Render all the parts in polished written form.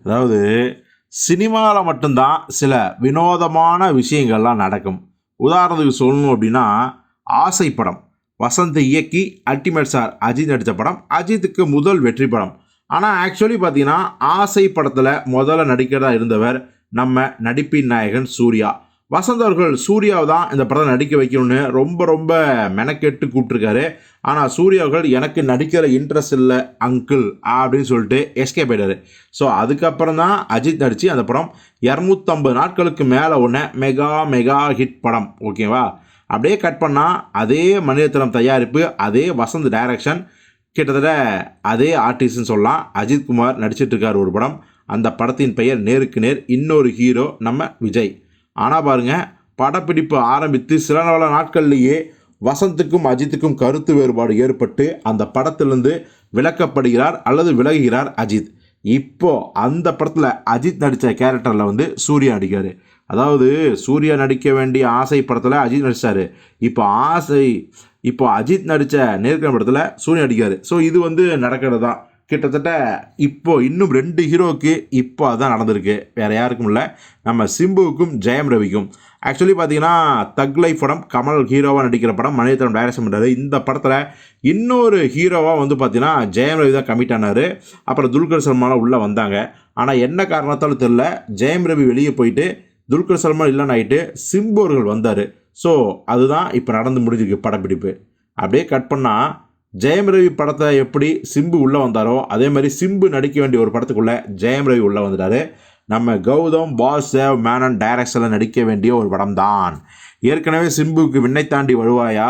அதாவது சினிமாவில் மட்டும்தான் சில வினோதமான விஷயங்கள்லாம் நடக்கும். உதாரணத்துக்கு சொல்லணும் அப்படின்னா, ஆசை படம் வசந்த் இயக்கி அல்டிமேட் ஸ்டார் அஜித் நடித்த படம். அஜித்துக்கு முதல் வெற்றி படம். ஆனால் ஆக்சுவலி பார்த்தீங்கன்னா ஆசை படத்தில் முதல்ல நடிக்கிறதா இருந்தவர் நம்ம நடிப்பின் நாயகன் சூர்யா. வசந்த் அவர்கள் சூர்யாவை தான் இந்த படத்தை நடிக்க வைக்கணும்னு ரொம்ப ரொம்ப மெனக்கெட்டு கூப்பிட்ருக்காரு. ஆனால் சூர்யா அவர்கள் எனக்கு நடிக்கிற இன்ட்ரெஸ்ட் இல்லை அங்கிள் அப்படின்னு சொல்லிட்டு எஸ்கேப் ஆயிட்டாரு. ஸோ அதுக்கப்புறம் தான் அஜித் நடித்து அந்த படம் 250 நாட்களுக்கு மேலே ஒன்று மெகா மெகா ஹிட் படம். ஓகேவா? அப்படியே கட் பண்ணால் அதே மணிரத்னம் தயாரிப்பு, அதே வசந்த் டைரக்ஷன், கிட்டத்தட்ட அதே ஆர்டிஸ்ட்னு சொல்லலாம். அஜித் குமார் நடிச்சிட்ருக்கார் ஒரு படம். அந்த படத்தின் பெயர் நேருக்கு நேர். இன்னொரு ஹீரோ நம்ம விஜய். ஆனால் பாருங்கள், படப்பிடிப்பு ஆரம்பித்து சில நாட்கள்லேயே வசந்துக்கும் அஜித்துக்கும் கருத்து வேறுபாடு ஏற்பட்டு அந்த படத்திலிருந்து விலக்கப்படுகிறார் அல்லது விலகுகிறார் அஜித். இப்போ அந்த படத்தில் அஜித் நடித்த கேரக்டரில் சூர்யா நடிக்கார். அதாவது சூர்யா நடிக்க வேண்டிய ஆசை படத்தில் அஜித் நடித்தார். இப்போ அஜித் நடித்த நேர்காணல் படத்தில் சூர்யா நடிக்கார். ஸோ இது நடக்கிறது தான். கிட்டத்தட்ட இப்போ இன்னும் 2 ஹீரோவுக்கு இப்போ அதுதான் நடந்திருக்கு. வேறு யாருக்கும் இல்லை, நம்ம சிம்புவுக்கும் ஜெயம் ரவிக்கும். ஆக்சுவலி பார்த்தீங்கன்னா தக் லைஃப் படம் கமல் ஹீரோவாக நடிக்கிற படம், மணிரத்னம் டைரக்ஷன் பண்ணுறாரு. இந்த படத்தில் இன்னொரு ஹீரோவாக பார்த்தீங்கன்னா ஜெயம் ரவி தான் கமிட் ஆனார். அப்புறம் துல்கர் சல்மான் உள்ளே வந்தாங்க. ஆனால் என்ன காரணத்தாலும் தெரில, ஜெயம் ரவி வெளியே போயிட்டு துல்கர் சல்மான் இல்லைன்னு ஆகிட்டு சிம்பு அவர்கள் வந்தார். ஸோ அதுதான் இப்போ நடந்து முடிஞ்சிருக்கு படப்பிடிப்பு. அப்படியே கட் பண்ணால் ஜெயம் ரவி படத்தை எப்படி சிம்பு உள்ளே வந்தாரோ அதே மாதிரி சிம்பு நடிக்க வேண்டிய ஒரு படத்துக்குள்ளே ஜெயம் ரவி உள்ளே வந்துட்டார். நம்ம கௌதம் பாஸ் சேவ் மேனன் டைரக்ஷனில் நடிக்க வேண்டிய ஒரு படம் தான். ஏற்கனவே சிம்புவுக்கு விண்ணை தாண்டி வருவாயா,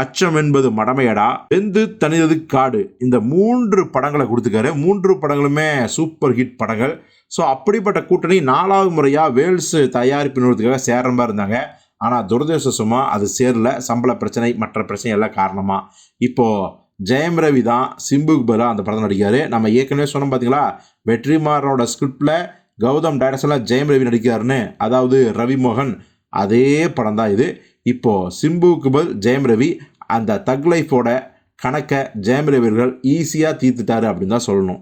அச்சம் என்பது மடமையடா, வெந்து தனிதது காடு, இந்த 3 படங்களை கொடுத்துக்காரு. 3 படங்களுமே சூப்பர் ஹிட் படங்கள். ஸோ அப்படிப்பட்ட கூட்டணி 4வது முறையாக வேல்ஸ் தயாரிப்பு நிறுவனத்துக்காக சேர்ற மாதிரி இருந்தாங்க. ஆனால் துரதிர்ஷ்டவசமாக அது சேரல. சம்பள பிரச்சனை, மற்ற பிரச்சனை எல்லாம் காரணமாக இப்போது ஜெயம் ரவி தான் சிம்புக்கு பதிலாக அந்த படம் நடிக்கார். நம்ம ஏற்கனவே சொன்னோம் பார்த்தீங்களா, வெற்றிமாறனோட ஸ்கிரிப்டில் கௌதம் டைரக்ஷனில் ஜெயம் ரவி நடிக்கிறாருன்னு, அதாவது ரவி மோகன். அதே படம் தான் இது. இப்போது சிம்புவுக்கு பதில் ஜெயம் ரவி. அந்த தக் லைஃபோட கணக்கை ஜெயம் ரவி அவர்கள் ஈஸியாக தீர்த்துட்டாரு அப்படின்னு தான் சொல்லணும்.